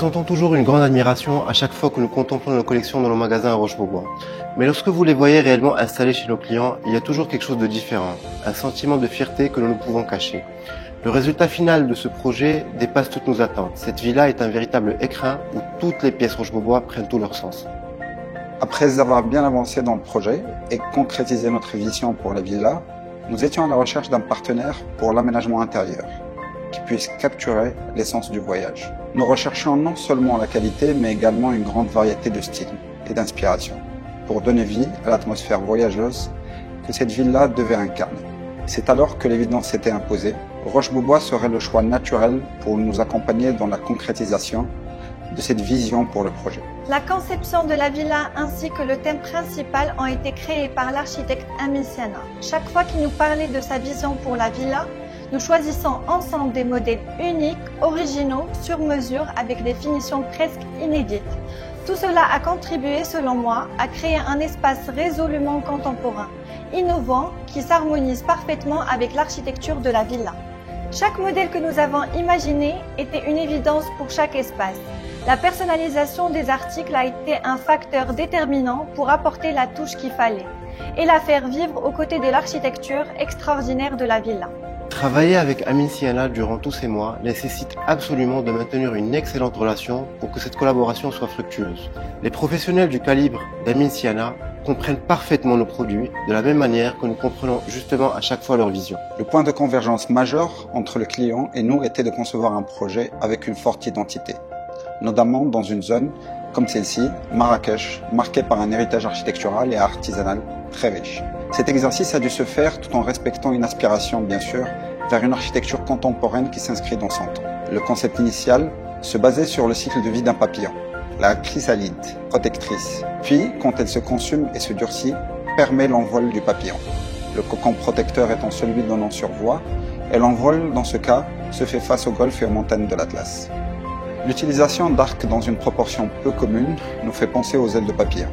ressentons toujours une grande admiration à chaque fois que nous contemplons nos collections dans nos magasins à Roche-Beaubois. Mais lorsque vous les voyez réellement installées chez nos clients, il y a toujours quelque chose de différent, un sentiment de fierté que nous ne pouvons cacher. Le résultat final de ce projet dépasse toutes nos attentes. Cette villa est un véritable écrin où toutes les pièces Roche-Beaubois prennent tout leur sens. Après avoir bien avancé dans le projet et concrétisé notre vision pour la villa, nous étions à la recherche d'un partenaire pour l'aménagement intérieur, qui puisse capturer l'essence du voyage. Nous recherchions non seulement la qualité, mais également une grande variété de styles et d'inspiration, pour donner vie à l'atmosphère voyageuse que cette villa devait incarner. C'est alors que l'évidence s'était imposée. Roche-Beaubois serait le choix naturel pour nous accompagner dans la concrétisation de cette vision pour le projet. La conception de la villa ainsi que le thème principal ont été créés par l'architecte Amin Siana. Chaque fois qu'il nous parlait de sa vision pour la villa, nous choisissons ensemble des modèles uniques, originaux, sur mesure, avec des finitions presque inédites. Tout cela a contribué, selon moi, à créer un espace résolument contemporain, innovant, qui s'harmonise parfaitement avec l'architecture de la villa. Chaque modèle que nous avons imaginé était une évidence pour chaque espace. La personnalisation des articles a été un facteur déterminant pour apporter la touche qu'il fallait et la faire vivre aux côtés de l'architecture extraordinaire de la villa. Travailler avec Amin Siana durant tous ces mois nécessite absolument de maintenir une excellente relation pour que cette collaboration soit fructueuse. Les professionnels du calibre d'Amin Siana comprennent parfaitement nos produits de la même manière que nous comprenons justement à chaque fois leur vision. Le point de convergence majeur entre le client et nous était de concevoir un projet avec une forte identité, notamment dans une zone comme celle-ci, Marrakech, marquée par un héritage architectural et artisanal très riche. Cet exercice a dû se faire tout en respectant une aspiration, bien sûr, vers une architecture contemporaine qui s'inscrit dans son temps. Le concept initial se basait sur le cycle de vie d'un papillon, la chrysalide, protectrice. Puis, quand elle se consume et se durcit, permet l'envol du papillon. Le cocon protecteur étant celui donnant survoi, et l'envol, dans ce cas, se fait face aux golfes et aux montagnes de l'Atlas. L'utilisation d'arcs dans une proportion peu commune nous fait penser aux ailes de papillon.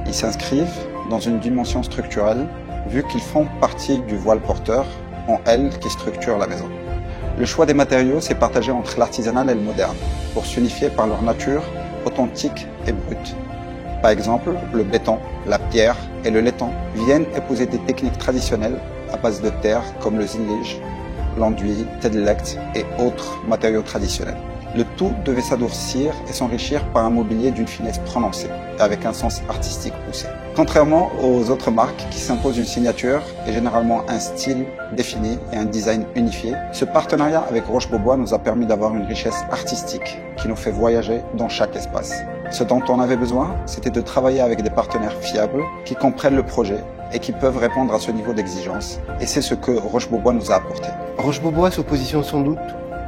Ils s'inscrivent dans une dimension structurelle, vu qu'ils font partie du voile porteur, en ailes qui structurent la maison. Le choix des matériaux s'est partagé entre l'artisanal et le moderne, pour s'unifier par leur nature authentique et brute. Par exemple, le béton, la pierre et le laiton viennent épouser des techniques traditionnelles à base de terre comme le zillige, l'enduit, tedlect et autres matériaux traditionnels. Le tout devait s'adoucir et s'enrichir par un mobilier d'une finesse prononcée, avec un sens artistique poussé. Contrairement aux autres marques qui s'imposent une signature et généralement un style défini et un design unifié, ce partenariat avec Roche-Beaubois nous a permis d'avoir une richesse artistique qui nous fait voyager dans chaque espace. Ce dont on avait besoin, c'était de travailler avec des partenaires fiables qui comprennent le projet et qui peuvent répondre à ce niveau d'exigence. Et c'est ce que Roche-Beaubois nous a apporté. Roche-Beaubois se positionne sans doute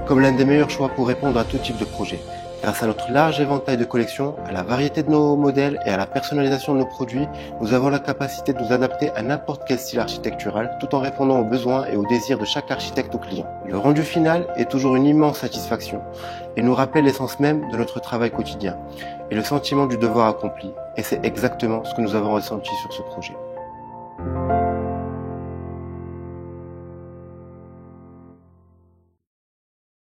comme l'un des meilleurs choix pour répondre à tout type de projet. Grâce à notre large éventail de collections, à la variété de nos modèles et à la personnalisation de nos produits, nous avons la capacité de nous adapter à n'importe quel style architectural tout en répondant aux besoins et aux désirs de chaque architecte ou client. Le rendu final est toujours une immense satisfaction et nous rappelle l'essence même de notre travail quotidien et le sentiment du devoir accompli. Et c'est exactement ce que nous avons ressenti sur ce projet.